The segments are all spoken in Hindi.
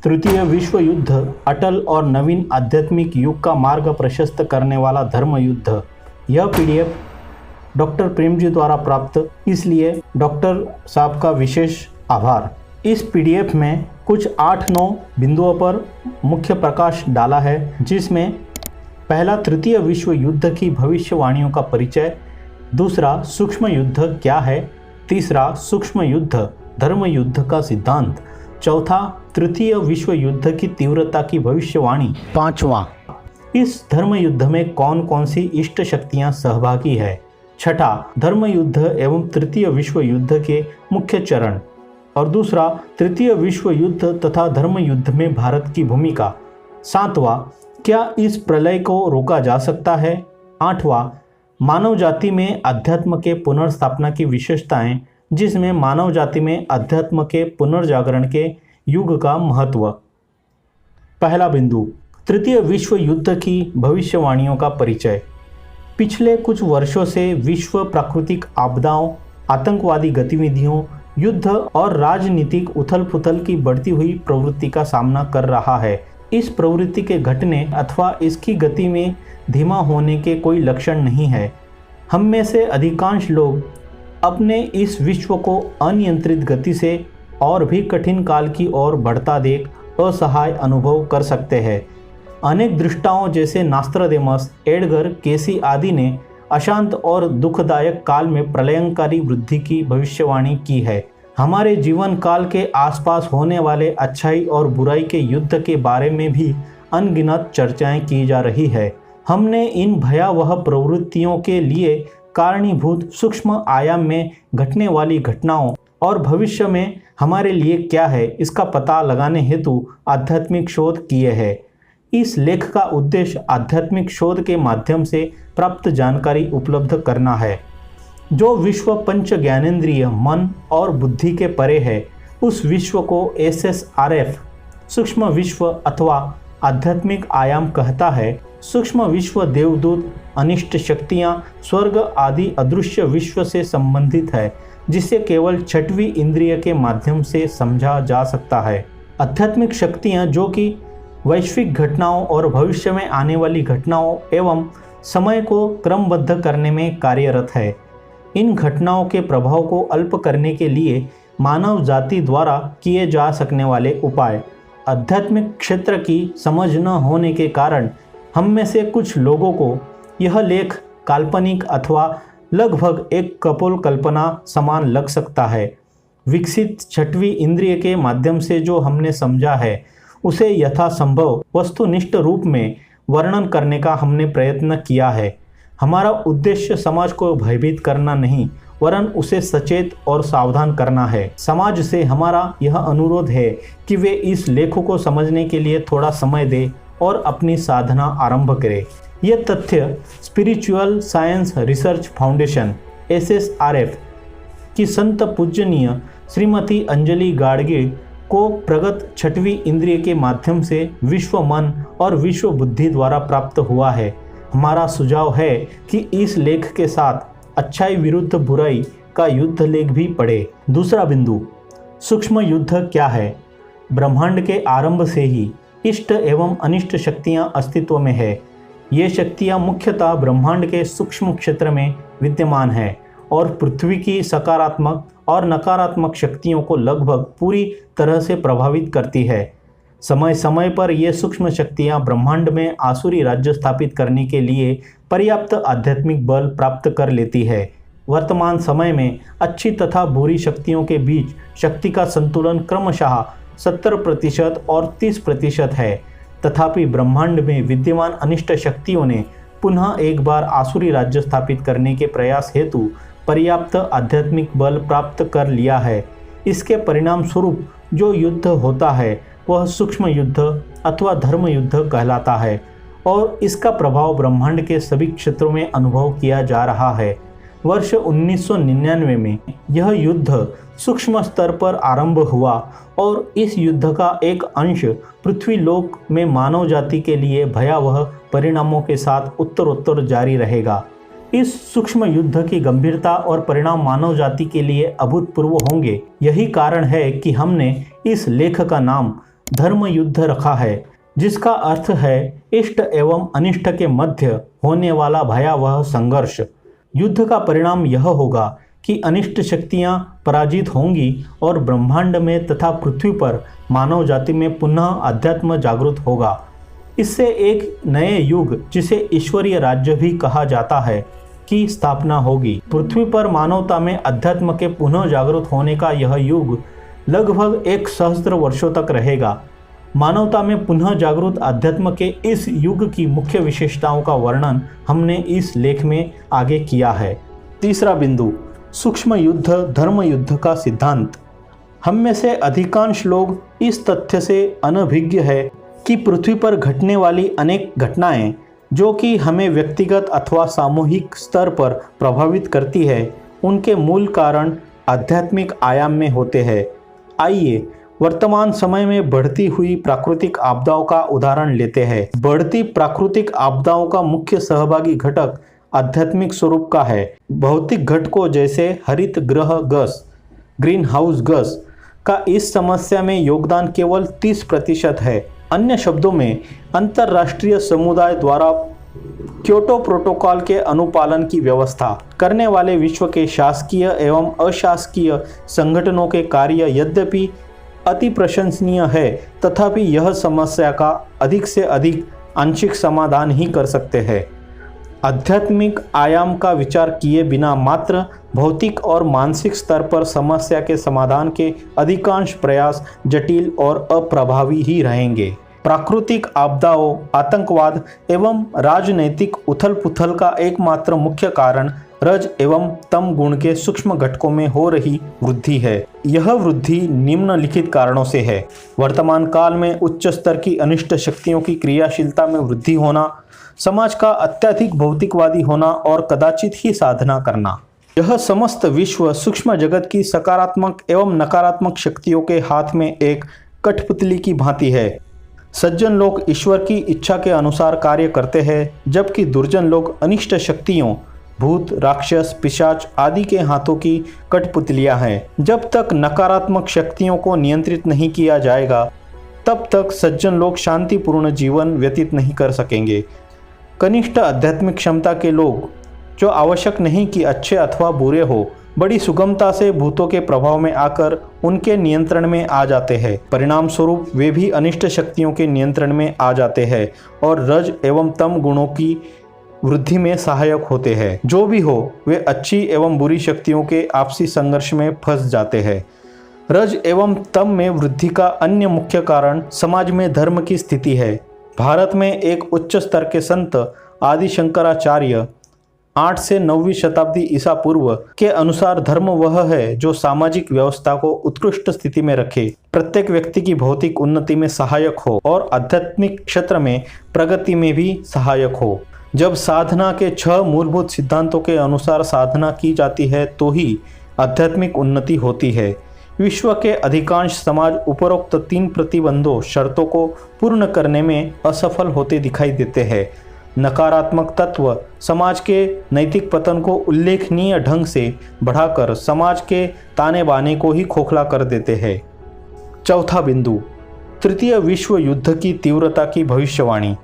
तृतीय विश्व युद्ध अटल और नवीन आध्यात्मिक युग का मार्ग प्रशस्त करने वाला धर्म युद्ध। यह पीडीएफ डॉक्टर प्रेम जी द्वारा प्राप्त, इसलिए डॉक्टर साहब का विशेष आभार। इस पीडीएफ में कुछ 8-9 बिंदुओं पर मुख्य प्रकाश डाला है, जिसमें पहला तृतीय विश्व युद्ध की भविष्यवाणियों का परिचय, दूसरा सूक्ष्म युद्ध क्या है, तीसरा सूक्ष्म युद्ध धर्म युद्ध का सिद्धांत, चौथा तृतीय विश्व युद्ध की तीव्रता की भविष्यवाणी, पांचवा इस धर्म युद्ध में कौन कौन सी इष्ट शक्तियां सहभागी है, छठा धर्म युद्ध एवं तृतीय विश्व युद्ध के मुख्य चरण, और दूसरा तृतीय विश्व युद्ध तथा धर्म युद्ध में भारत की भूमिका, सातवां क्या इस प्रलय को रोका जा सकता है, आठवां मानव जाति में अध्यात्म के पुनर्स्थापना की विशेषताएं, जिसमें मानव जाति में अध्यात्म के पुनर्जागरण के युग का महत्व। पहला बिंदु, तृतीय विश्व युद्ध की भविष्यवाणियों का परिचय। पिछले कुछ वर्षों से विश्व प्राकृतिक आपदाओं, आतंकवादी गतिविधियों, युद्ध और राजनीतिक उथल-पुथल की बढ़ती हुई प्रवृत्ति का सामना कर रहा है। इस प्रवृत्ति के घटने अथवा इसकी गति में धीमा होने के कोई लक्षण नहीं है। हम में से अधिकांश लोग अपने इस विश्व को अनियंत्रित गति से और भी कठिन काल की ओर बढ़ता देख असहाय अनुभव कर सकते हैं। अनेक दृष्टाओं जैसे नास्त्रडेमस, एडगर केसी आदि ने अशांत और दुखदायक काल में प्रलयंकारी वृद्धि की भविष्यवाणी की है। हमारे जीवन काल के आसपास होने वाले अच्छाई और बुराई के युद्ध के बारे में भी अनगिनत चर्चाएं की जा रही है। हमने इन भयावह प्रवृत्तियों के लिए कारणीभूत सूक्ष्म आयाम में घटने वाली घटनाओं और भविष्य में हमारे लिए क्या है, इसका पता लगाने हेतु आध्यात्मिक शोध किए हैं। इस लेख का उद्देश्य आध्यात्मिक शोध के माध्यम से प्राप्त जानकारी उपलब्ध करना है। जो विश्व पंच ज्ञानेंद्रिय मन और बुद्धि के परे है, उस विश्व को SSRF सूक्ष्म विश्व अथवा आध्यात्मिक आयाम कहता है। सूक्ष्म विश्व देवदूत, अनिष्ट शक्तियाँ, स्वर्ग आदि अदृश्य विश्व से संबंधित है, जिसे केवल छठवीं इंद्रिय के माध्यम से समझा जा सकता है। आध्यात्मिक शक्तियाँ जो कि वैश्विक घटनाओं और भविष्य में आने वाली घटनाओं एवं समय को क्रमबद्ध करने में कार्यरत है। इन घटनाओं के प्रभाव को अल्प करने के लिए मानव जाति द्वारा किए जा सकने वाले उपाय। आध्यात्मिक क्षेत्र की समझ न होने के कारण हम में से कुछ लोगों को यह लेख काल्पनिक अथवा लगभग एक कपोल कल्पना समान लग सकता है। विकसित छठवीं इंद्रिय के माध्यम से जो हमने समझा है, उसे यथासंभव वस्तुनिष्ठ रूप में वर्णन करने का हमने प्रयत्न किया है। हमारा उद्देश्य समाज को भयभीत करना नहीं, वरन उसे सचेत और सावधान करना है। समाज से हमारा यह अनुरोध है कि वे इस लेख को समझने के लिए थोड़ा समय दें और अपनी साधना आरंभ करें। ये तथ्य spiritual science research foundation SSRF की संत पूजनीय श्रीमती अंजलि गाडगे को प्रगत छठवीं इंद्रिय के माध्यम से विश्व मन और विश्व बुद्धि द्वारा प्राप्त हुआ है। हमारा सुझाव है कि इस लेख के साथ अच्छाई विरुद्ध बुराई का युद्ध लेख भी पढ़े। दूसरा बिंदु, सूक्ष्म युद्ध क्या है। ब्रह्मांड के आरंभ से ही इष्ट एवं अनिष्ट शक्तियां अस्तित्व में है। ये शक्तियां मुख्यतः ब्रह्मांड के सूक्ष्म क्षेत्र में विद्यमान हैं और पृथ्वी की सकारात्मक और नकारात्मक शक्तियों को लगभग पूरी तरह से प्रभावित करती है। समय समय पर ये सूक्ष्म शक्तियां ब्रह्मांड में आसुरी राज्य स्थापित करने के लिए पर्याप्त आध्यात्मिक बल प्राप्त कर लेती है। वर्तमान समय में अच्छी तथा बुरी शक्तियों के बीच शक्ति का संतुलन क्रमशः 70% और 30% है। तथापि ब्रह्मांड में विद्यमान अनिष्ट शक्तियों ने पुनः एक बार आसुरी राज्य स्थापित करने के प्रयास हेतु पर्याप्त आध्यात्मिक बल प्राप्त कर लिया है। इसके परिणाम स्वरूप जो युद्ध होता है वह सूक्ष्म युद्ध अथवा धर्म युद्ध कहलाता है और इसका प्रभाव ब्रह्मांड के सभी क्षेत्रों में अनुभव किया जा रहा है। वर्ष 1999 में यह युद्ध सूक्ष्म स्तर पर आरंभ हुआ और इस युद्ध का एक अंश पृथ्वी लोक में मानव जाति के लिए भयावह परिणामों के साथ उत्तरोत्तर जारी रहेगा। इस सूक्ष्म युद्ध की गंभीरता और परिणाम मानव जाति के लिए अभूतपूर्व होंगे। यही कारण है कि हमने इस लेख का नाम धर्म युद्ध रखा है, जिसका अर्थ है इष्ट एवं अनिष्ट के मध्य होने वाला भयावह संघर्ष। युद्ध का परिणाम यह होगा कि अनिष्ट शक्तियां पराजित होंगी और ब्रह्मांड में तथा पृथ्वी पर मानव जाति में पुनः अध्यात्म जागृत होगा। इससे एक नए युग, जिसे ईश्वरीय राज्य भी कहा जाता है, की स्थापना होगी। पृथ्वी पर मानवता में अध्यात्म के पुनः जागृत होने का यह युग लगभग 1 सहस्त्र वर्षों तक रहेगा। मानवता में पुनः जागृत अध्यात्म के इस युग की मुख्य विशेषताओं का वर्णन हमने इस लेख में आगे किया है। तीसरा बिंदु, सूक्ष्म युद्ध धर्म युद्ध का सिद्धांत। हम में से अधिकांश लोग इस तथ्य से अनभिज्ञ है कि पृथ्वी पर घटने वाली अनेक घटनाएं जो कि हमें व्यक्तिगत अथवा सामूहिक स्तर पर प्रभावित करती है, उनके मूल कारण आध्यात्मिक आयाम में होते हैं। आइए वर्तमान समय में बढ़ती हुई प्राकृतिक आपदाओं का उदाहरण लेते हैं। बढ़ती प्राकृतिक आपदाओं का मुख्य सहभागी घटक आध्यात्मिक स्वरूप का है। भौतिक घटकों जैसे हरित गृह गैस, ग्रीन हाउस गैस का इस समस्या में योगदान केवल 30% है। अन्य शब्दों में, अंतर्राष्ट्रीय समुदाय द्वारा क्योटो प्रोटोकॉल के अनुपालन की व्यवस्था करने वाले विश्व के शासकीय एवं अशासकीय संगठनों के कार्य यद्यपि अति प्रशंसनीय है, तथापि यह समस्या का अधिक से अधिक आंशिक समाधान ही कर सकते हैं। आध्यात्मिक आयाम का विचार किए बिना मात्र भौतिक और मानसिक स्तर पर समस्या के समाधान के अधिकांश प्रयास जटिल और अप्रभावी ही रहेंगे। प्राकृतिक आपदाओं, आतंकवाद एवं राजनैतिक उथल-पुथल का एकमात्र मुख्य कारण रज एवं तम गुण के सूक्ष्म घटकों में हो रही वृद्धि है। यह वृद्धि निम्नलिखित कारणों से है। वर्तमान काल में उच्च स्तर की अनिष्ट शक्तियों की क्रियाशीलता में वृद्धि होना, समाज का अत्यधिक भौतिकवादी होना और कदाचित ही साधना करना। यह समस्त विश्व सूक्ष्म जगत की सकारात्मक एवं नकारात्मक शक्तियों के हाथ में एक कठपुतली की भांति है। सज्जन लोग ईश्वर की इच्छा के अनुसार कार्य करते हैं, जबकि दुर्जन लोग अनिष्ट शक्तियों, भूत, राक्षस, पिशाच आदि के हाथों की कठपुतलियां हैं। जब तक नकारात्मक शक्तियों को नियंत्रित नहीं किया जाएगा, तब तक सज्जन लोग शांतिपूर्ण जीवन व्यतीत नहीं कर सकेंगे। कनिष्ठ आध्यात्मिक क्षमता के लोग, जो आवश्यक नहीं कि अच्छे अथवा बुरे हो, बड़ी सुगमता से भूतों के प्रभाव में आकर उनके नियंत्रण में आ जाते हैं। परिणाम स्वरूप वे भी अनिष्ट शक्तियों के नियंत्रण में आ जाते हैं और रज एवं तम गुणों की वृद्धि में सहायक होते हैं। जो भी हो, वे अच्छी एवं बुरी शक्तियों के आपसी संघर्ष में फंस जाते हैं। रज एवं तम में वृद्धि का अन्य मुख्य कारण समाज में धर्म की स्थिति है। भारत में एक उच्च स्तर के संत आदि शंकराचार्य 8 से 9वीं शताब्दी ईसा पूर्व के अनुसार धर्म वह है जो सामाजिक व्यवस्था को उत्कृष्ट स्थिति में रखे, प्रत्येक व्यक्ति की भौतिक उन्नति में सहायक हो और आध्यात्मिक क्षेत्र में प्रगति में भी सहायक हो। जब साधना के 6 मूलभूत सिद्धांतों के अनुसार साधना की जाती है तो ही आध्यात्मिक उन्नति होती है। विश्व के अधिकांश समाज उपरोक्त 3 प्रतिबंधों शर्तों को पूर्ण करने में असफल होते दिखाई देते हैं। नकारात्मक तत्व समाज के नैतिक पतन को उल्लेखनीय ढंग से बढ़ाकर समाज के ताने बाने को ही खोखला कर देते हैं। चौथा बिंदु, तृतीय विश्व युद्ध की तीव्रता की भविष्यवाणी।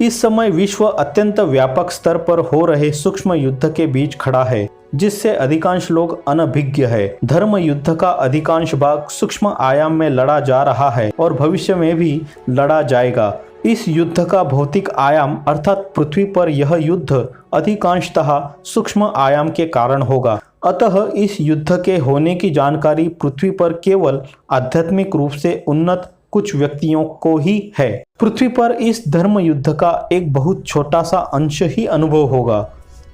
इस समय विश्व अत्यंत व्यापक स्तर पर हो रहे सूक्ष्म युद्ध के बीच खड़ा है, जिससे अधिकांश लोग अनभिज्ञ है। धर्म युद्ध का अधिकांश भाग सूक्ष्म आयाम में लड़ा जा रहा है और भविष्य में भी लड़ा जाएगा। इस युद्ध का भौतिक आयाम अर्थात पृथ्वी पर यह युद्ध अधिकांशतः सूक्ष्म आयाम के कारण होगा। अतः इस युद्ध के होने की जानकारी पृथ्वी पर केवल आध्यात्मिक रूप से उन्नत कुछ व्यक्तियों को ही है। पृथ्वी पर इस धर्म युद्ध का एक बहुत छोटा सा अंश ही अनुभव होगा,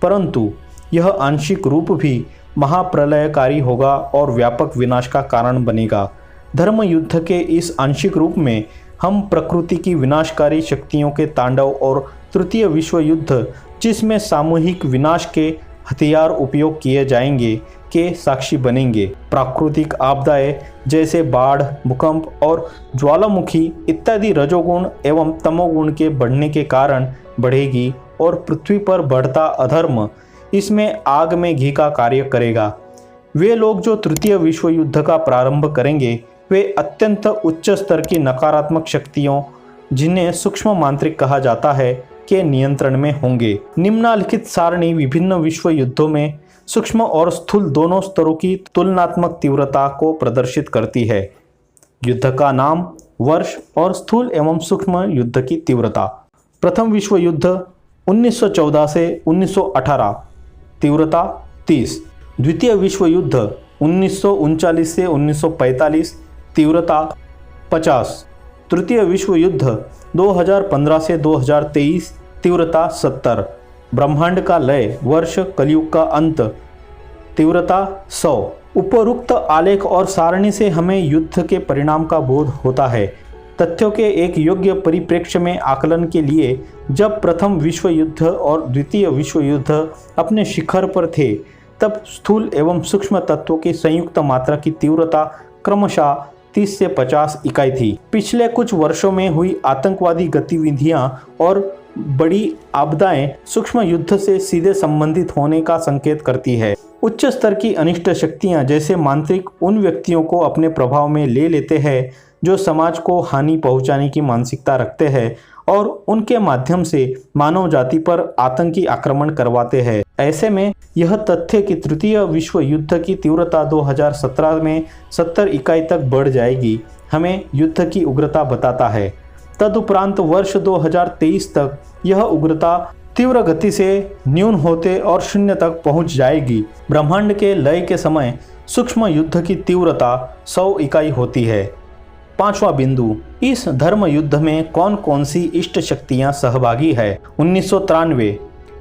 परंतु यह आंशिक रूप भी महाप्रलयकारी होगा और व्यापक विनाश का कारण बनेगा। धर्म युद्ध के इस आंशिक रूप में हम प्रकृति की विनाशकारी शक्तियों के तांडव और तृतीय विश्व युद्ध, जिसमें सामूहिक विनाश के हथियार उपयोग किए जाएंगे, के साक्षी बनेंगे। प्राकृतिक आपदाएं जैसे बाढ़, भूकंप और ज्वालामुखी इत्यादि रजोगुण एवं तमोगुण के बढ़ने के कारण बढ़ेगी और पृथ्वी पर बढ़ता अधर्म इसमें आग में घी का कार्य करेगा। वे लोग जो तृतीय विश्व युद्ध का प्रारंभ करेंगे, वे अत्यंत उच्च स्तर की नकारात्मक शक्तियों, जिन्हें सूक्ष्म मांत्रिक कहा जाता है, के नियंत्रण में होंगे। निम्नलिखित सारणी विभिन्न विश्व युद्धों में सूक्ष्म और स्थूल दोनों स्तरों की तुलनात्मक तीव्रता को प्रदर्शित करती है। युद्ध का नाम, वर्ष और स्थूल एवं सूक्ष्म युद्ध की तीव्रता। प्रथम विश्व युद्ध 1914 से 1918, तीव्रता 30। द्वितीय विश्व युद्ध 1939 से 1945, तीव्रता 50। तृतीय विश्व युद्ध 2015 से 2023, तीव्रता 70। ब्रह्मांड का लय, वर्ष, कलयुग का अंत, तीव्रता 100। उपरोक्त आलेख और सारणी से हमें युद्ध के परिणाम का बोध होता है। तथ्यों के एक योग्य परिप्रेक्ष्य में आकलन के लिए जब प्रथम विश्व युद्ध और द्वितीय विश्व युद्ध अपने शिखर पर थे, तब स्थूल एवं सूक्ष्म तत्वों की संयुक्त मात्रा की तीव्रता क्रमशः 30 से 50 इकाई थी। पिछले कुछ वर्षों में हुई आतंकवादी गतिविधियां और बड़ी आपदाएं सूक्ष्म युद्ध से सीधे संबंधित होने का संकेत करती है। उच्च स्तर की अनिष्ट शक्तियां जैसे मांत्रिक उन व्यक्तियों को अपने प्रभाव में ले लेते हैं जो समाज को हानि पहुंचाने की मानसिकता रखते हैं और उनके माध्यम से मानव जाति पर आतंकी आक्रमण करवाते हैं। ऐसे में यह तथ्य कि तृतीय विश्व युद्ध की तीव्रता 2017 में 70 इकाई तक बढ़ जाएगी, हमें युद्ध की उग्रता बताता है। तदुपरांत वर्ष 2023 तक यह उग्रता तीव्र गति से न्यून होते और शून्य तक पहुंच जाएगी। ब्रह्मांड के लय के समय सूक्ष्म युद्ध की तीव्रता 100 इकाई होती है। पांचवा बिंदु, इस धर्म युद्ध में कौन कौन सी इष्ट शक्तियां सहभागी है। 1993,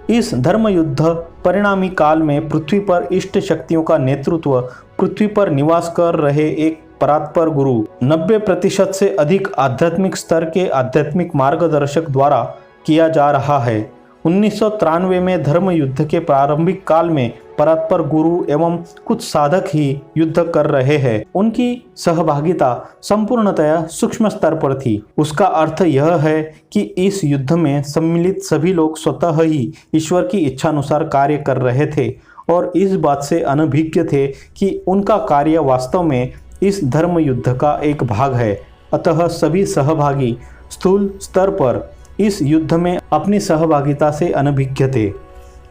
इस धर्म युद्ध परिणामी काल में पृथ्वी पर इष्ट शक्तियों का नेतृत्व पृथ्वी पर निवास कर रहे एक परात्पर गुरु 90% से अधिक आध्यात्मिक स्तर के आध्यात्मिक मार्गदर्शक द्वारा किया जा रहा है। 1993 में धर्म युद्ध के प्रारंभिक काल में परात्पर गुरु एवं कुछ साधक ही युद्ध कर रहे हैं। उनकी सहभागिता संपूर्णतया सूक्ष्म स्तर पर थी। उसका अर्थ यह है कि इस युद्ध में सम्मिलित सभी लोग स्वतः ही ईश्वर की इच्छानुसार कार्य कर रहे थे और इस बात से अनभिज्ञ थे कि उनका कार्य वास्तव में इस धर्म युद्ध का एक भाग है। अतः सभी सहभागी स्थूल स्तर पर इस युद्ध में अपनी सहभागिता से अनभिज्ञ थे।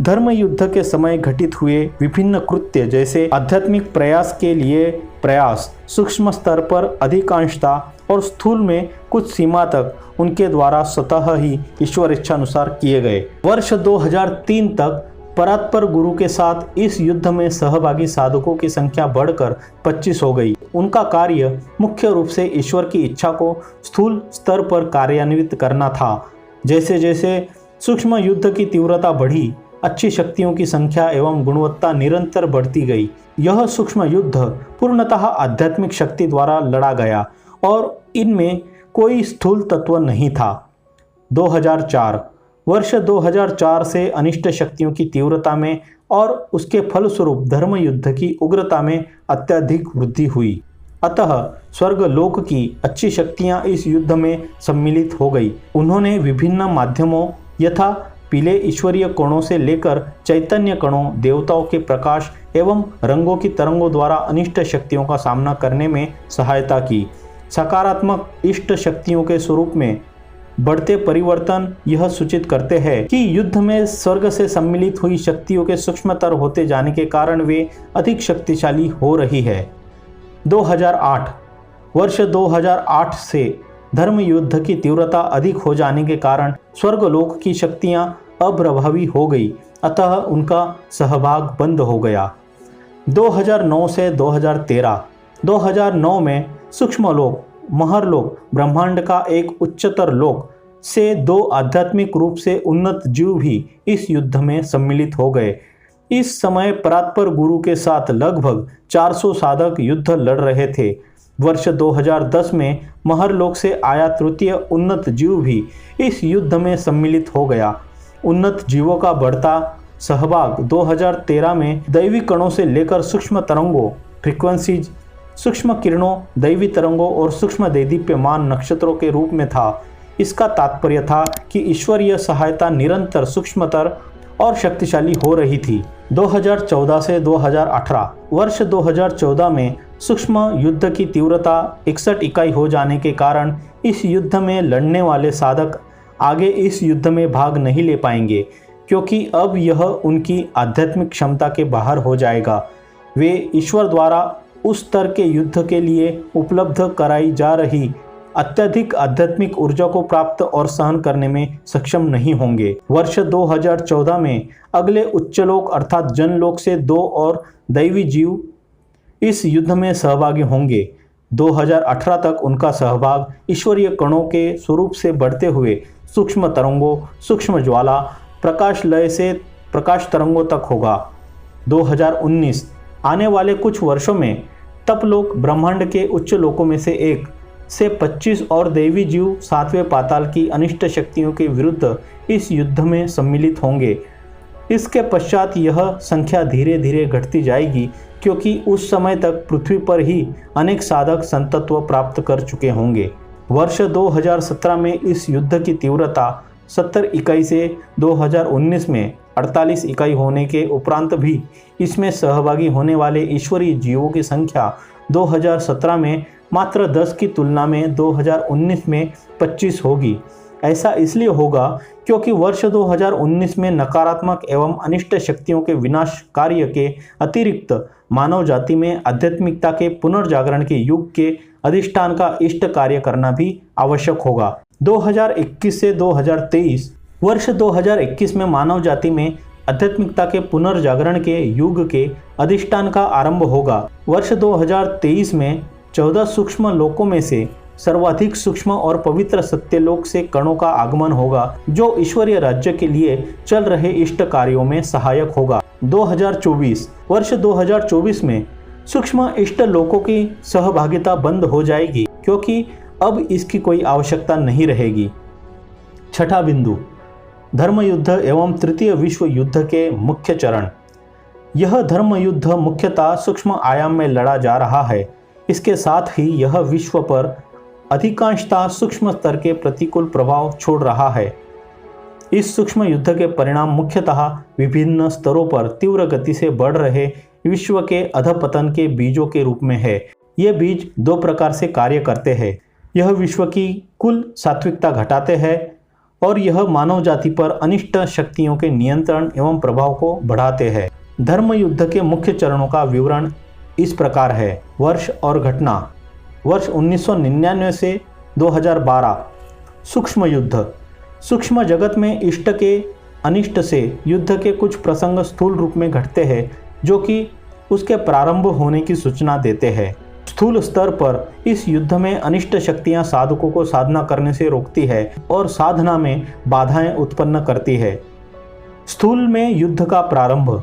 धर्म युद्ध के समय घटित हुए विभिन्न कृत्य जैसे आध्यात्मिक प्रयास के लिए प्रयास सूक्ष्म स्तर पर अधिकांशता और स्थूल में कुछ सीमा तक उनके द्वारा स्वतः ही ईश्वर इच्छानुसार किए गए। वर्ष 2003 तक परात्पर गुरु के साथ इस युद्ध में सहभागी साधकों की संख्या बढ़कर 25 हो गई। उनका कार्य मुख्य रूप से ईश्वर की इच्छा को स्थूल स्तर पर कार्यान्वित करना था। जैसे जैसे सूक्ष्म युद्ध की तीव्रता बढ़ी, अच्छी शक्तियों की संख्या एवं गुणवत्ता निरंतर बढ़ती गई। यह सूक्ष्म युद्ध पूर्णतः आध्यात्मिक शक्ति द्वारा लड़ा गया और इनमें कोई स्थूल तत्व नहीं था। 2004, वर्ष 2004 से अनिष्ट शक्तियों की तीव्रता में और उसके फलस्वरूप धर्म युद्ध की उग्रता में अत्यधिक वृद्धि हुई। अतः स्वर्ग लोक की अच्छी शक्तियां इस युद्ध में सम्मिलित हो गई। उन्होंने विभिन्न माध्यमों यथा पीले ईश्वरीय कणों से लेकर चैतन्य कणों, देवताओं के प्रकाश एवं रंगों की तरंगों द्वारा अनिष्ट शक्तियों का सामना करने में सहायता की। सकारात्मक इष्ट शक्तियों के स्वरूप में बढ़ते परिवर्तन यह सूचित करते हैं कि युद्ध में स्वर्ग से सम्मिलित हुई शक्तियों के सूक्ष्मतर होते जाने के कारण वे अधिक शक्तिशाली हो रही है। 2008, वर्ष 2008 से धर्म युद्ध की तीव्रता अधिक हो जाने के कारण स्वर्गलोक की शक्तियां अप्रभावी हो गई, अतः उनका सहभाग बंद हो गया। 2009 से 2013, 2009 में सूक्ष्म लोक, महरलोक, ब्रह्मांड का एक उच्चतर लोक से 2 आध्यात्मिक रूप से उन्नत जीव भी इस युद्ध में सम्मिलित हो गए। इस समय परात्पर गुरु के साथ लगभग 400 साधक युद्ध लड़ रहे थे। वर्ष 2010 में महरलोक से आया तृतीय उन्नत जीव भी इस युद्ध में सम्मिलित हो गया। उन्नत जीवों का बढ़ता सहभाग 2013 में दैवी कणों से लेकर सूक्ष्म तरंगों, फ्रीक्वेंसीज, सूक्ष्म किरणों, दैवी तरंगों और सूक्ष्म दैदीप्यमान नक्षत्रों के रूप में था। इसका तात्पर्य था कि ईश्वरीय सहायता निरंतर सूक्ष्मतर और शक्तिशाली हो रही थी। 2014 से 2018 वर्ष 2014 में सूक्ष्म युद्ध की तीव्रता 61 इकाई हो जाने के कारण इस युद्ध में लड़ने वाले साधक आगे इस युद्ध में भाग नहीं ले पाएंगे, क्योंकि अब यह उनकी आध्यात्मिक क्षमता के बाहर हो जाएगा। वे ईश्वर द्वारा उस स्तर के युद्ध के लिए उपलब्ध कराई जा रही अत्यधिक आध्यात्मिक ऊर्जा को प्राप्त और सहन करने में सक्षम नहीं होंगे। वर्ष 2014 में अगले उच्चलोक अर्थात जनलोक से 2 और दैवी जीव इस युद्ध में सहभागी होंगे। 2018 तक उनका सहभाग ईश्वरीय कणों के स्वरूप से बढ़ते हुए सूक्ष्म तरंगों, सूक्ष्म ज्वाला, प्रकाश लय से प्रकाश तरंगों तक होगा। 2019 आने वाले कुछ वर्षों में तपलोक ब्रह्मांड के उच्च लोकों में से एक से 25 और दैवी जीव 7वें पाताल की अनिष्ट शक्तियों के विरुद्ध इस युद्ध में सम्मिलित होंगे। इसके पश्चात यह संख्या धीरे धीरे घटती जाएगी, क्योंकि उस समय तक पृथ्वी पर ही अनेक साधक संतत्व प्राप्त कर चुके होंगे। वर्ष 2017 में इस युद्ध की तीव्रता 70 इकाई से 2019 में 48 इकाई होने के उपरांत भी इसमें सहभागी होने वाले ईश्वरीय जीवों की संख्या 2017 में मात्र 10 की तुलना में 2019 में 25 होगी। ऐसा इसलिए होगा क्योंकि वर्ष 2019 में नकारात्मक एवं अनिष्ट शक्तियों के विनाश कार्य के अतिरिक्त मानव जाति में आध्यात्मिकता के पुनर्जागरण के युग के अधिष्ठान का इष्ट कार्य करना भी आवश्यक होगा। 2021 से 2023 वर्ष 2021 में मानव जाति में आध्यात्मिकता के पुनर्जागरण के युग के अधिष्ठान का आरंभ होगा। वर्ष 2023 में 14 सूक्ष्म लोकों में से सर्वाधिक सूक्ष्म और पवित्र सत्यलोक से कणों का आगमन होगा, जो ईश्वरीय राज्य के लिए चल रहे इष्ट कार्यों में सहायक होगा। 2024 वर्ष 2024 में सूक्ष्म इष्ट लोकों की सहभागिता बंद हो जाएगी, क्योंकि अब इसकी कोई आवश्यकता नहीं रहेगी। छठा बिंदु, धर्म युद्ध एवं तृतीय विश्व युद्ध के मुख्य चरण। यह धर्म युद्ध मुख्यतः सूक्ष्म आयाम में लड़ा जा रहा है। इसके साथ ही यह विश्व पर अधिकांशतः सूक्ष्म स्तर के प्रतिकूल प्रभाव छोड़ रहा है। इस सूक्ष्म युद्ध के परिणाम मुख्यतः विभिन्न स्तरों पर तीव्र गति से बढ़ रहे विश्व के अधपतन के बीजों के रूप में है। ये बीज 2 प्रकार से कार्य करते हैं। यह विश्व की कुल सात्विकता घटाते हैं और यह मानव जाति पर अनिष्ट शक्तियों के नियंत्रण एवं प्रभाव को बढ़ाते हैं। धर्म युद्ध के मुख्य चरणों का विवरण इस प्रकार है। वर्ष और घटना। वर्ष 1999 से 2012 सूक्ष्म युद्ध। सूक्ष्म जगत में इष्ट के अनिष्ट से युद्ध के कुछ प्रसंग स्थूल रूप में घटते हैं, जो कि उसके प्रारंभ होने की सूचना देते हैं। स्थूल स्तर पर इस युद्ध में अनिष्ट शक्तियां साधकों को साधना करने से रोकती है और साधना में बाधाएं उत्पन्न करती है। स्थूल में युद्ध का प्रारंभ।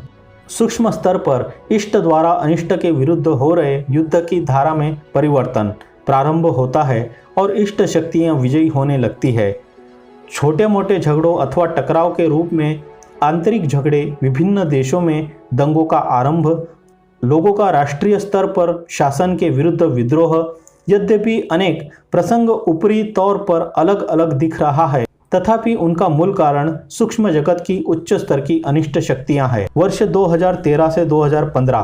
सूक्ष्म स्तर पर इष्ट द्वारा अनिष्ट के विरुद्ध हो रहे युद्ध की धारा में परिवर्तन प्रारंभ होता है और इष्ट शक्तियां विजयी होने लगती है। छोटे मोटे झगड़ों अथवा टकराव के रूप में आंतरिक झगड़े, विभिन्न देशों में दंगों का आरंभ, लोगों का राष्ट्रीय स्तर पर शासन के विरुद्ध विद्रोह, यद्यपि अनेक प्रसंग ऊपरी तौर पर अलग अलग दिख रहा है, तथापि उनका मूल कारण सूक्ष्म जगत की उच्च स्तर की अनिष्ट शक्तियां हैं। वर्ष 2013 से 2015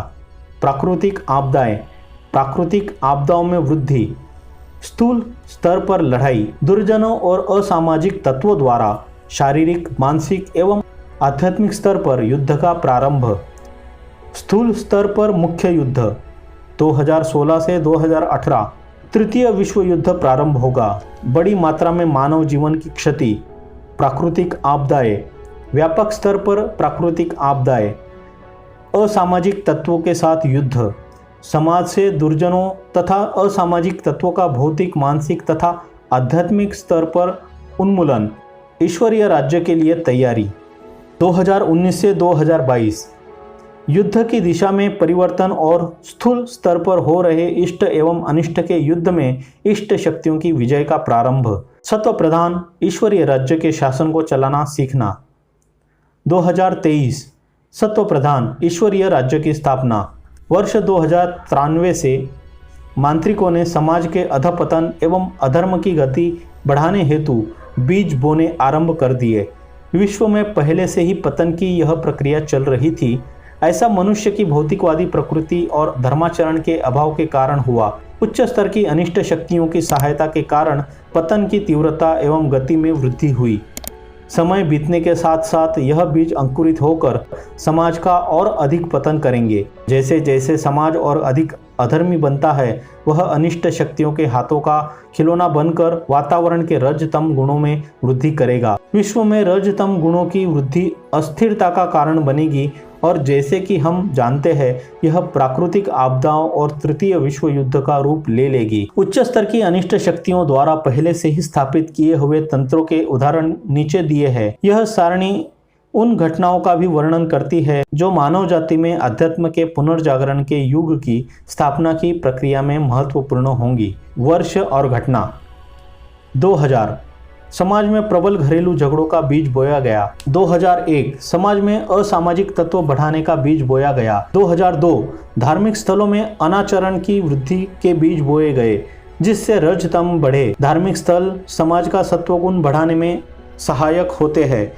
प्राकृतिक आपदाएं। प्राकृतिक आपदाओं में वृद्धि, स्थूल स्तर पर लड़ाई, दुर्जनों और असामाजिक तत्वों द्वारा शारीरिक, मानसिक एवं आध्यात्मिक स्तर पर युद्ध का प्रारंभ। स्थूल स्तर पर मुख्य युद्ध 2016 से 2018 तृतीय विश्व युद्ध प्रारंभ होगा। बड़ी मात्रा में मानव जीवन की क्षति, प्राकृतिक आपदाएं, व्यापक स्तर पर प्राकृतिक आपदाएं, असामाजिक तत्वों के साथ युद्ध, समाज से दुर्जनों तथा असामाजिक तत्वों का भौतिक, मानसिक तथा आध्यात्मिक स्तर पर उन्मूलन, ईश्वरीय राज्य के लिए तैयारी। 2019 से 2022 युद्ध की दिशा में परिवर्तन और स्थूल स्तर पर हो रहे इष्ट एवं अनिष्ट के युद्ध में इष्ट शक्तियों की विजय का प्रारंभ। सत्व प्रधान ईश्वरीय राज्य के शासन को चलाना सीखना। 2023 सत्व प्रधान ईश्वरीय राज्य की स्थापना। वर्ष 2093 से मांत्रिकों ने समाज के अधपतन एवं अधर्म की गति बढ़ाने हेतु बीज बोने आरंभ कर दिए। विश्व में पहले से ही पतन की यह प्रक्रिया चल रही थी। ऐसा मनुष्य की भौतिकवादी प्रकृति और धर्माचरण के अभाव के कारण हुआ। उच्च स्तर की अनिष्ट शक्तियों की सहायता के कारण पतन की तीव्रता एवं गति में वृद्धि हुई। समय बीतने के साथ साथ यह बीज अंकुरित होकर समाज का और अधिक पतन करेंगे। जैसे जैसे समाज और अधिक अधर्मी बनता है, वह अनिष्ट शक्तियों के हाथों का खिलौना बनकर वातावरण के रजतम गुणों में वृद्धि करेगा। विश्व में रजतम गुणों की वृद्धि अस्थिरता का कारण बनेगी और जैसे कि हम जानते हैं, यह प्राकृतिक आपदाओं और तृतीय विश्व युद्ध का रूप ले लेगी। उच्च स्तर की अनिष्ट शक्तियों द्वारा पहले से ही स्थापित किए हुए तंत्रों के उदाहरण नीचे दिए हैं। यह सारणी उन घटनाओं का भी वर्णन करती है जो मानव जाति में अध्यात्म के पुनर्जागरण के युग की स्थापना की प्रक्रिया में महत्वपूर्ण होंगी। वर्ष और घटना। 2000 समाज में प्रबल घरेलू झगड़ों का बीज बोया गया। 2001 समाज में असामाजिक तत्व बढ़ाने का बीज बोया गया। 2002 धार्मिक स्थलों में अनाचरण की वृद्धि के बीज बोए गए, जिससे रजतम बढ़े। धार्मिक स्थल समाज का सत्वगुण बढ़ाने में सहायक होते हैं।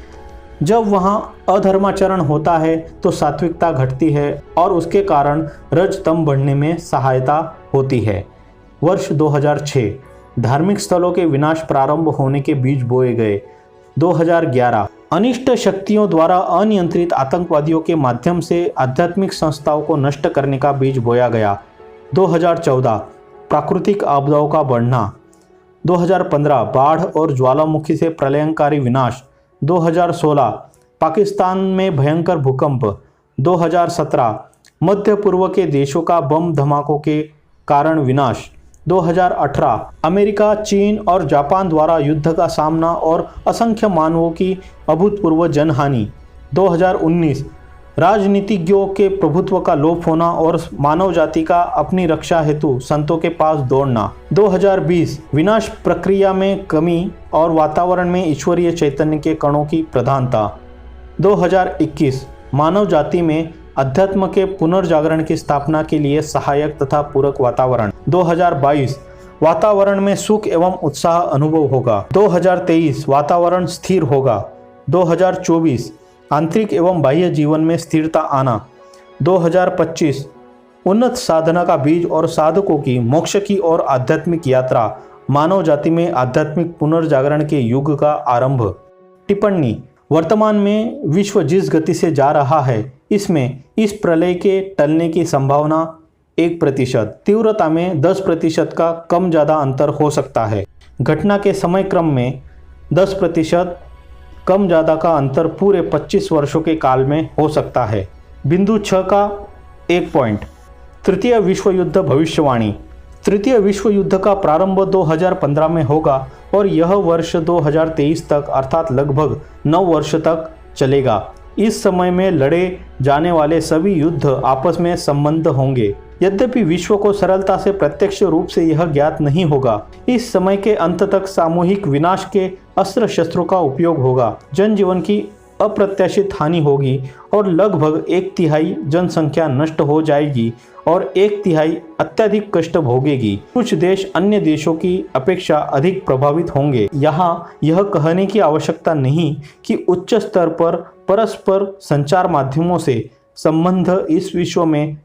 जब वहाँ अधर्माचरण होता है तो सात्विकता घटती है और उसके कारण रजतम बढ़ने में सहायता होती है। वर्ष 2006 धार्मिक स्थलों के विनाश प्रारंभ होने के बीज बोए गए। 2011 अनिष्ट शक्तियों द्वारा अनियंत्रित आतंकवादियों के माध्यम से आध्यात्मिक संस्थाओं को नष्ट करने का बीज बोया गया। 2014 प्राकृतिक आपदाओं का बढ़ना। 2015 बाढ़ और ज्वालामुखी से प्रलयंकारी विनाश। 2016 पाकिस्तान में भयंकर भूकंप। 2017 मध्य पूर्व के देशों का बम धमाकों के कारण विनाश। 2018 अमेरिका, चीन और जापान द्वारा युद्ध का सामना और असंख्य मानवों की अभूतपूर्व जनहानि। 2019 राजनीतिज्ञों के प्रभुत्व का लोप होना और मानव जाति का अपनी रक्षा हेतु संतों के पास दौड़ना। 2020 विनाश प्रक्रिया में कमी और वातावरण में ईश्वरीय चैतन्य के कणों की प्रधानता। 2021 मानव जाति में अध्यात्म के पुनर्जागरण की स्थापना के लिए सहायक तथा पूरक वातावरण। 2022 वातावरण में सुख एवं उत्साह अनुभव होगा। 2023 वातावरण स्थिर होगा। 2024 आंतरिक एवं बाह्य जीवन में स्थिरता आना। 2025 उन्नत साधना का बीज और साधकों की मोक्ष की और आध्यात्मिक यात्रा, मानव जाति में आध्यात्मिक पुनर्जागरण के युग का आरंभ। टिप्पणी। वर्तमान में विश्व जिस गति से जा रहा है, इसमें इस प्रलय के टलने की संभावना 1%, तीव्रता में 10% का कम ज़्यादा अंतर हो सकता है। घटना के समय क्रम में 10% कम ज़्यादा का अंतर पूरे 25 वर्षों के काल में हो सकता है। बिंदु 6 का 1 पॉइंट। तृतीय विश्व युद्ध भविष्यवाणी। तृतीय विश्व युद्ध का प्रारंभ 2015 में होगा और यह वर्ष 2023 तक अर्थात लगभग 9 वर्ष तक चलेगा। इस समय में लड़े जाने वाले सभी युद्ध आपस में संबद्ध होंगे। यद्यपि विश्व को सरलता से प्रत्यक्ष रूप से यह ज्ञात नहीं होगा। इस समय के अंत तक सामूहिक विनाश के अस्त्र शस्त्रों का उपयोग होगा। जनजीवन की अप्रत्याशित हानि होगी और लगभग 1/3 जनसंख्या नष्ट हो जाएगी और 1/3 अत्यधिक कष्ट भोगेगी। कुछ देश अन्य देशों की अपेक्षा अधिक प्रभावित होंगे। यहाँ यह कहने की आवश्यकता नहीं कि उच्च स्तर पर परस्पर संचार माध्यमों से संबंध इस विश्व में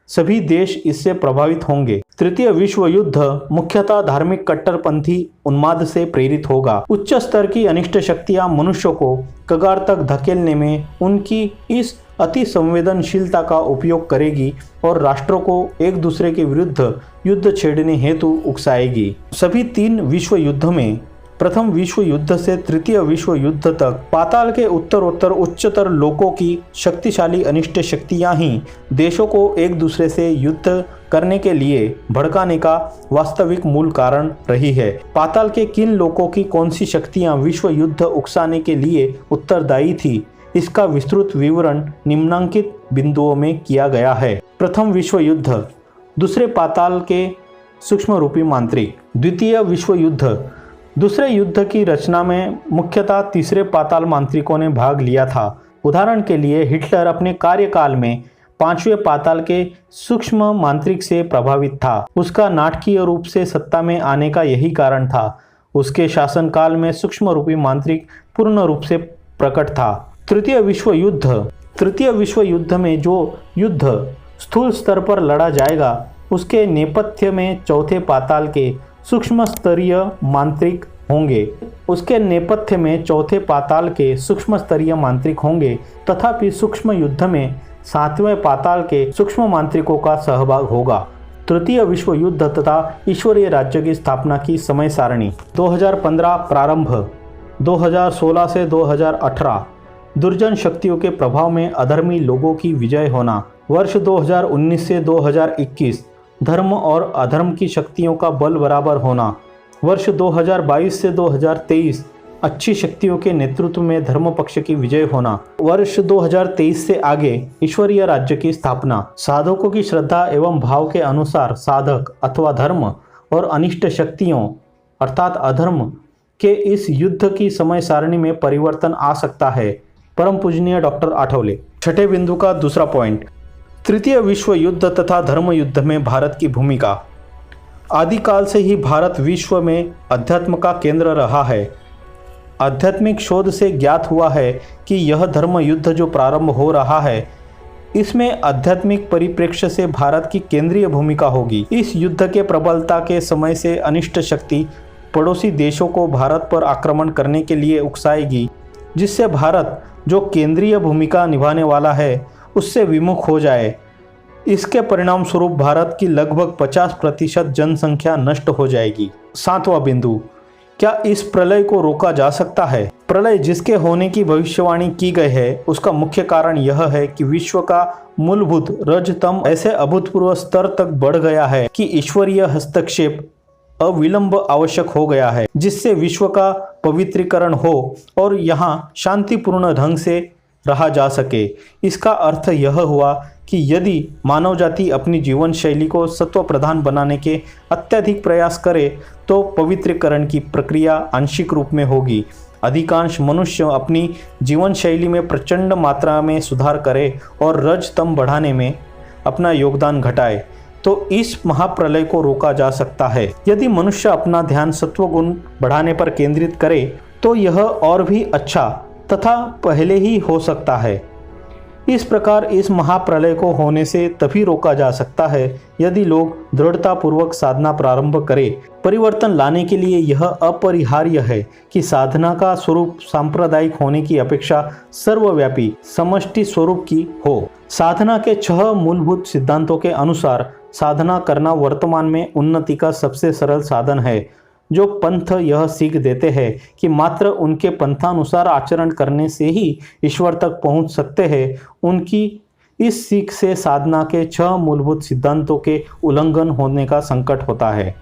सभी देश इससे प्रभावित होंगे। तृतीय विश्व युद्ध मुख्यतः धार्मिक कट्टरपंथी उन्माद से प्रेरित होगा। उच्च स्तर की अनिष्ट शक्तियां मनुष्य को कगार तक धकेलने में उनकी इस अति संवेदनशीलता का उपयोग करेगी और राष्ट्रों को एक दूसरे के विरुद्ध युद्ध छेड़ने हेतु उकसाएगी। सभी 3 विश्व युद्ध में प्रथम विश्व युद्ध से तृतीय विश्व युद्ध तक पाताल के उत्तरोत्तर उच्चतर लोकों की शक्तिशाली अनिष्ट शक्तियां ही देशों को एक दूसरे से युद्ध करने के लिए भड़काने का वास्तविक मूल कारण रही है। पाताल के किन लोकों की कौन सी शक्तियां विश्व युद्ध उकसाने के लिए उत्तरदायी थी, इसका विस्तृत विवरण निम्नांकित बिंदुओं में किया गया है। प्रथम विश्व युद्ध। दूसरे पाताल के सूक्ष्म रूपी मांत्रिक। द्वितीय विश्व युद्ध। दूसरे युद्ध की रचना में मुख्यतः तीसरे पाताल मांत्रिकों ने भाग लिया था। उदाहरण के लिए हिटलर अपने कार्यकाल में 5वें पाताल के सूक्ष्म मांत्रिक से प्रभावित था। उसका नाटकीय रूप से सत्ता में आने का यही कारण था। उसके शासनकाल में सूक्ष्म रूपी मांत्रिक पूर्ण रूप से प्रकट था। तृतीय विश्व युद्ध तृतीय विश्व युद्ध में जो युद्ध स्थूल स्तर पर लड़ा जाएगा उसके नेपथ्य में चौथे पाताल के सूक्ष्म स्तरीय मांत्रिक होंगे। उसके नेपथ्य में चौथे पाताल के सूक्ष्म स्तरीय मांत्रिक होंगे। तथापि सूक्ष्म युद्ध में सातवें पाताल के सूक्ष्म मांत्रिकों का सहभाग होगा। तृतीय विश्व युद्ध तथा ईश्वरीय राज्य की स्थापना की समय सारणी 2015 प्रारंभ, 2016 से 2018 दुर्जन शक्तियों के प्रभाव में अधर्मी लोगों की विजय होना, वर्ष 2019 से 2021 धर्म और अधर्म की शक्तियों का बल बराबर होना, वर्ष 2022 से 2023 अच्छी शक्तियों के नेतृत्व में धर्म पक्ष की विजय होना, वर्ष 2023 से आगे ईश्वरीय राज्य की स्थापना, साधकों की श्रद्धा एवं भाव के अनुसार साधक अथवा धर्म और अनिष्ट शक्तियों अर्थात अधर्म के इस युद्ध की समय सारणी में परिवर्तन आ सकता है। परम पूजनीय डॉक्टर आठवले। छठे बिंदु का दूसरा पॉइंट, तृतीय विश्व युद्ध तथा धर्म युद्ध में भारत की भूमिका। आदिकाल से ही भारत विश्व में अध्यात्म का केंद्र रहा है। आध्यात्मिक शोध से ज्ञात हुआ है कि यह धर्म युद्ध जो प्रारंभ हो रहा है इसमें आध्यात्मिक परिप्रेक्ष्य से भारत की केंद्रीय भूमिका होगी। इस युद्ध के प्रबलता के समय से अनिष्ट शक्ति पड़ोसी देशों को भारत पर आक्रमण करने के लिए उकसाएगी, जिससे भारत जो केंद्रीय भूमिका निभाने वाला है उससे विमुख हो जाए। इसके परिणाम स्वरूप भारत की लगभग 50% जनसंख्या नष्ट हो जाएगी। सातवां बिंदु, क्या इस प्रलय को रोका जा सकता है? प्रलय जिसके होने की भविष्यवाणी की गई है उसका मुख्य कारण यह है कि विश्व का मूलभूत रजतम ऐसे अभूतपूर्व स्तर तक बढ़ गया है कि ईश्वरीय हस्तक्षेप अविलंब आवश्यक हो गया है, जिससे विश्व का पवित्रीकरण हो और यहाँ शांतिपूर्ण ढंग से रहा जा सके। इसका अर्थ यह हुआ कि यदि मानव जाति अपनी जीवन शैली को सत्व प्रधान बनाने के अत्यधिक प्रयास करे तो पवित्रीकरण की प्रक्रिया आंशिक रूप में होगी। अधिकांश मनुष्य अपनी जीवन शैली में प्रचंड मात्रा में सुधार करे और रजतम बढ़ाने में अपना योगदान घटाए तो इस महाप्रलय को रोका जा सकता है। यदि मनुष्य अपना ध्यान सत्व गुण बढ़ाने पर केंद्रित करे तो यह और भी अच्छा तथा पहले ही हो सकता है। इस प्रकार इस महाप्रलय को होने से तभी रोका जा सकता है यदि लोग दृढ़तापूर्वक साधना प्रारंभ करें। परिवर्तन लाने के लिए यह अपरिहार्य है कि साधना का स्वरूप सांप्रदायिक होने की अपेक्षा सर्वव्यापी समष्टि स्वरूप की हो। साधना के 6 मूलभूत सिद्धांतों के अनुसार साधना करना वर्तमान में उन्नति का सबसे सरल साधन है। जो पंथ यह सीख देते हैं कि मात्र उनके पंथानुसार आचरण करने से ही ईश्वर तक पहुंच सकते हैं, उनकी इस सीख से साधना के 6 मूलभूत सिद्धांतों के उल्लंघन होने का संकट होता है।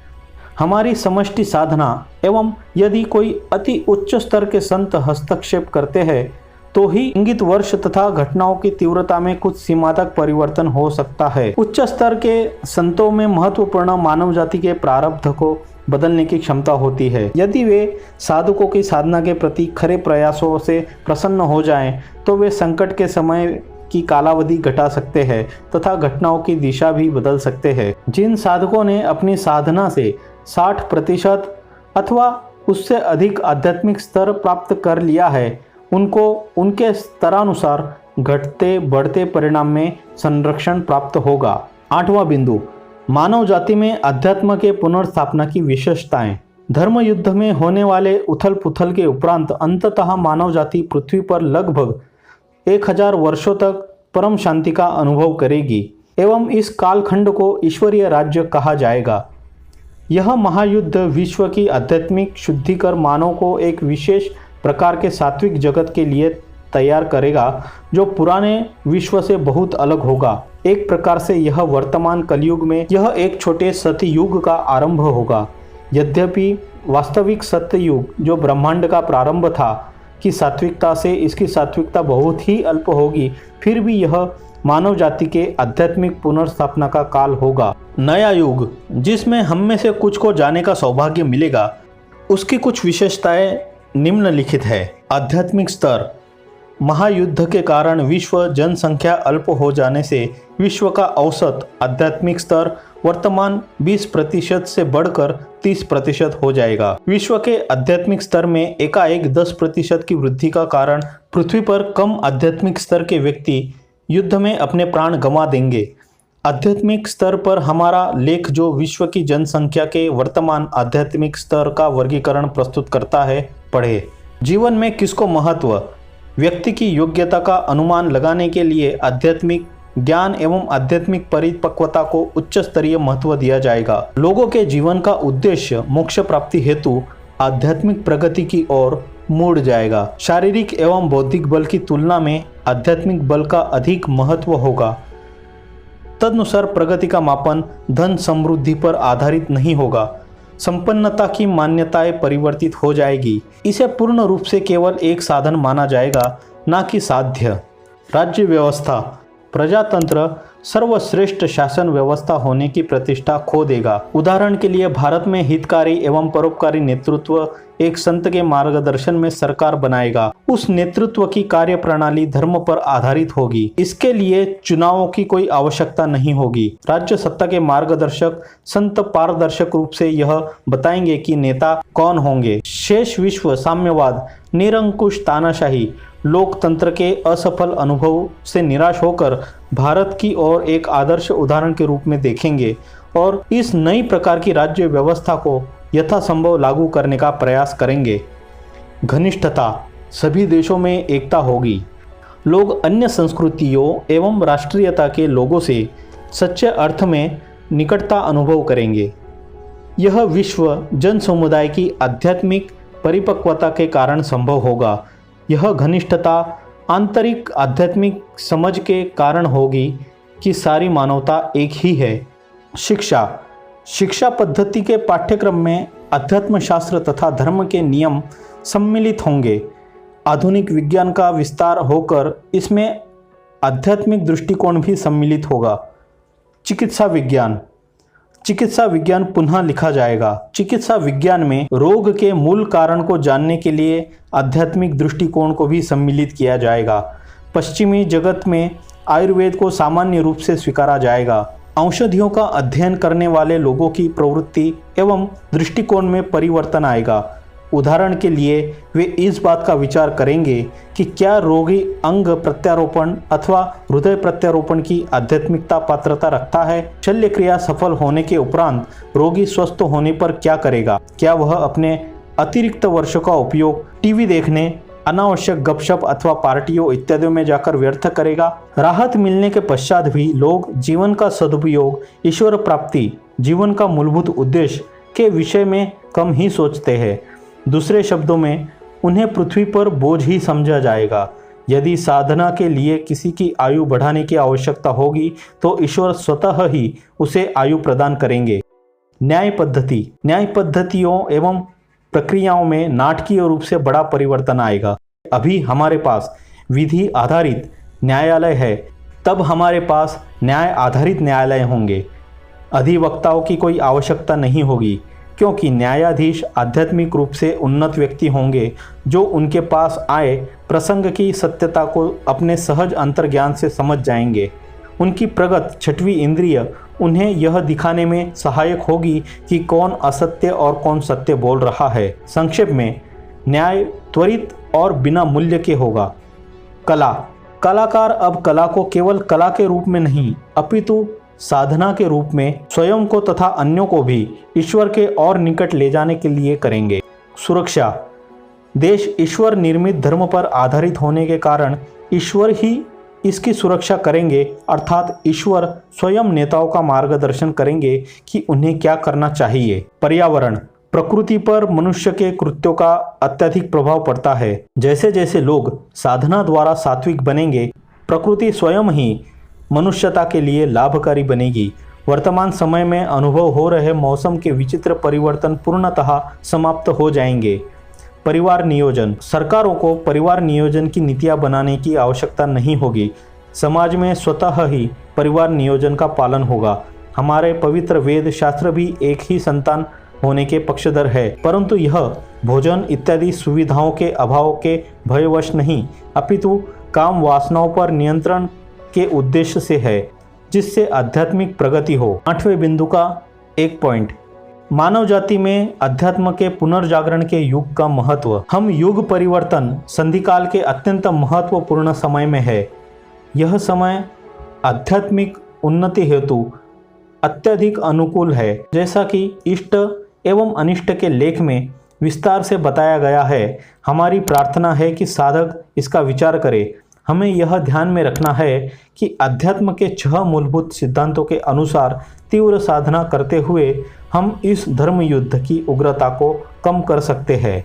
हमारी समष्टि साधना एवं यदि कोई अति उच्च स्तर के संत हस्तक्षेप करते हैं तो ही इंगित वर्ष तथा घटनाओं की तीव्रता में कुछ सीमा तक परिवर्तन हो सकता है। उच्च स्तर के संतों में महत्वपूर्ण मानव जाति के प्रारब्ध को बदलने की क्षमता होती है। यदि वे साधकों की साधना के प्रति खरे प्रयासों से प्रसन्न हो जाएं, तो वे संकट के समय की कालावधि घटा सकते हैं तथा घटनाओं की दिशा भी बदल सकते हैं। जिन साधकों ने अपनी साधना से 60% अथवा उससे अधिक आध्यात्मिक स्तर प्राप्त कर लिया है, उनको उनके स्तरानुसार घटते बढ़ते परिणाम में संरक्षण प्राप्त होगा। 8वां बिंदु, मानव जाति में अध्यात्म के पुनर्स्थापना की विशेषताएं। धर्म युद्ध में होने वाले उथल पुथल के उपरांत अंततः मानव जाति पृथ्वी पर लगभग 1000 वर्षों तक परम शांति का अनुभव करेगी एवं इस कालखंड को ईश्वरीय राज्य कहा जाएगा। यह महायुद्ध विश्व की आध्यात्मिक शुद्धि कर मानव को एक विशेष प्रकार के सात्विक जगत के लिए तैयार करेगा जो पुराने विश्व से बहुत अलग होगा। एक प्रकार से यह वर्तमान कलयुग में यह एक छोटे सतयुग का आरंभ होगा। यद्यपि वास्तविक सत्ययुग जो ब्रह्मांड का प्रारंभ था की सात्विकता से इसकी सात्विकता बहुत ही अल्प होगी, फिर भी यह मानव जाति के आध्यात्मिक पुनर्स्थापना का काल होगा। नया युग जिसमें हम में से कुछ को जाने का सौभाग्य मिलेगा, उसकी कुछ विशेषताएं निम्नलिखित है। आध्यात्मिक स्तर। महायुद्ध के कारण विश्व जनसंख्या अल्प हो जाने से विश्व का औसत आध्यात्मिक स्तर वर्तमान 20% से बढ़कर 30% हो जाएगा। विश्व के आध्यात्मिक स्तर में एकाएक 10% की वृद्धि का कारण पृथ्वी पर कम आध्यात्मिक स्तर के व्यक्ति युद्ध में अपने प्राण गंवा देंगे। आध्यात्मिक स्तर पर हमारा लेख जो विश्व की जनसंख्या के वर्तमान आध्यात्मिक स्तर का वर्गीकरण प्रस्तुत करता है, पढ़े। जीवन में किसको महत्व? व्यक्ति की योग्यता का अनुमान लगाने के लिए आध्यात्मिक ज्ञान एवं आध्यात्मिक परिपक्वता को उच्च स्तरीय महत्व दिया जाएगा। लोगों के जीवन का उद्देश्य मोक्ष प्राप्ति हेतु आध्यात्मिक प्रगति की ओर मुड़ जाएगा। शारीरिक एवं बौद्धिक बल की तुलना में आध्यात्मिक बल का अधिक महत्व होगा। तदनुसार प्रगति का मापन धन समृद्धि पर आधारित नहीं होगा। संपन्नता की मान्यताएं परिवर्तित हो जाएगी। इसे पूर्ण रूप से केवल एक साधन माना जाएगा, ना कि साध्य। राज्य व्यवस्था, प्रजातंत्र सर्वश्रेष्ठ शासन व्यवस्था होने की प्रतिष्ठा खो देगा। उदाहरण के लिए भारत में हितकारी एवं परोपकारी नेतृत्व एक संत के मार्गदर्शन में सरकार बनाएगा। उस नेतृत्व की कार्य प्रणाली धर्म पर आधारित होगी। इसके लिए चुनावों की कोई आवश्यकता नहीं होगी। राज्य सत्ता के मार्गदर्शक संत पारदर्शक रूप से यह बताएंगे कि नेता कौन होंगे। शेष विश्व साम्यवाद, निरंकुश तानाशाही, लोकतंत्र के असफल अनुभव से निराश होकर भारत की ओर एक आदर्श उदाहरण के रूप में देखेंगे और इस नई प्रकार की राज्य व्यवस्था को यथासंभव लागू करने का प्रयास करेंगे। घनिष्ठता, सभी देशों में एकता होगी। लोग अन्य संस्कृतियों एवं राष्ट्रीयता के लोगों से सच्चे अर्थ में निकटता अनुभव करेंगे। यह विश्व जन समुदाय की आध्यात्मिक परिपक्वता के कारण संभव होगा। यह घनिष्ठता आंतरिक आध्यात्मिक समझ के कारण होगी कि सारी मानवता एक ही है। शिक्षा पद्धति के पाठ्यक्रम में अध्यात्म शास्त्र तथा धर्म के नियम सम्मिलित होंगे। आधुनिक विज्ञान का विस्तार होकर इसमें आध्यात्मिक दृष्टिकोण भी सम्मिलित होगा। चिकित्सा विज्ञान पुनः लिखा जाएगा। चिकित्सा विज्ञान में रोग के मूल कारण को जानने के लिए आध्यात्मिक दृष्टिकोण को भी सम्मिलित किया जाएगा। पश्चिमी जगत में आयुर्वेद को सामान्य रूप से स्वीकारा जाएगा। औषधियों का अध्ययन करने वाले लोगों की प्रवृत्ति एवं दृष्टिकोण में परिवर्तन आएगा। उदाहरण के लिए वे इस बात का विचार करेंगे कि क्या रोगी अंग प्रत्यारोपण अथवा हृदय प्रत्यारोपण की आध्यात्मिकता पात्रता रखता है। शल्य क्रिया सफल होने के उपरांत रोगी स्वस्थ होने पर क्या करेगा? क्या वह अपने अतिरिक्त वर्षों का उपयोग टीवी देखने, अनावश्यक गपशप अथवा पार्टियों इत्यादि में जाकर व्यर्थ करेगा? राहत मिलने के पश्चात भी लोग जीवन का सदुपयोग, ईश्वर प्राप्ति, जीवन का मूलभूत उद्देश्य के विषय में कम ही सोचते हैं। दूसरे शब्दों में उन्हें पृथ्वी पर बोझ ही समझा जाएगा। यदि साधना के लिए किसी की आयु बढ़ाने की आवश्यकता होगी तो ईश्वर स्वतः ही उसे आयु प्रदान करेंगे। न्याय पद्धतियों एवं प्रक्रियाओं में नाटकीय रूप से बड़ा परिवर्तन आएगा। अभी हमारे पास विधि आधारित न्यायालय है, तब हमारे पास न्याय आधारित न्यायालय होंगे। अधिवक्ताओं की कोई आवश्यकता नहीं होगी, क्योंकि न्यायाधीश आध्यात्मिक रूप से उन्नत व्यक्ति होंगे जो उनके पास आए प्रसंग की सत्यता को अपने सहज अंतर्ज्ञान से समझ जाएंगे। उनकी प्रगत छठवीं इंद्रिय उन्हें यह दिखाने में सहायक होगी कि कौन असत्य और कौन सत्य बोल रहा है। संक्षेप में, न्याय त्वरित और बिना मूल्य के होगा। कलाकार अब कला को केवल कला के रूप में नहीं अपितु साधना के रूप में स्वयं को तथा अन्यों को भी ईश्वर के और निकट ले जाने के लिए करेंगे। सुरक्षा, देश ईश्वर निर्मित धर्म पर आधारित होने के कारण ईश्वर ही इसकी सुरक्षा करेंगे, अर्थात ईश्वर स्वयं नेताओं का मार्गदर्शन करेंगे कि उन्हें क्या करना चाहिए। पर्यावरण, प्रकृति पर मनुष्य के कृत्यों का अत्यधिक प्रभाव पड़ता है। जैसे जैसे लोग साधना द्वारा सात्विक बनेंगे, प्रकृति स्वयं ही मनुष्यता के लिए लाभकारी बनेगी। वर्तमान समय में अनुभव हो रहे मौसम के विचित्र परिवर्तन पूर्णतः समाप्त हो जाएंगे। परिवार नियोजन, सरकारों को परिवार नियोजन की नीतियां बनाने की आवश्यकता नहीं होगी। समाज में स्वतः ही परिवार नियोजन का पालन होगा। हमारे पवित्र वेद शास्त्र भी एक ही संतान होने के पक्षधर है, परंतु यह भोजन इत्यादि सुविधाओं के अभाव के भयवश नहीं, अपितु काम वासनाओं पर नियंत्रण के उद्देश्य से है। जिससे आध्यात्मिक प्रगति हो। 8वें बिंदु का 1 पॉइंट, मानव जाति में अध्यात्म के पुनर्जागरण के युग का महत्व। हम युग परिवर्तन संधिकाल के अत्यंत महत्वपूर्ण समय में है। यह समय आध्यात्मिक उन्नति हेतु अत्यधिक अनुकूल है। जैसा कि इष्ट एवं अनिष्ट के लेख में विस्तार से बताया गया है, हमारी प्रार्थना है कि साधक इसका विचार करे। हमें यह ध्यान में रखना है कि अध्यात्म के 6 मूलभूत सिद्धांतों के अनुसार तीव्र साधना करते हुए हम इस धर्म युद्ध की उग्रता को कम कर सकते हैं।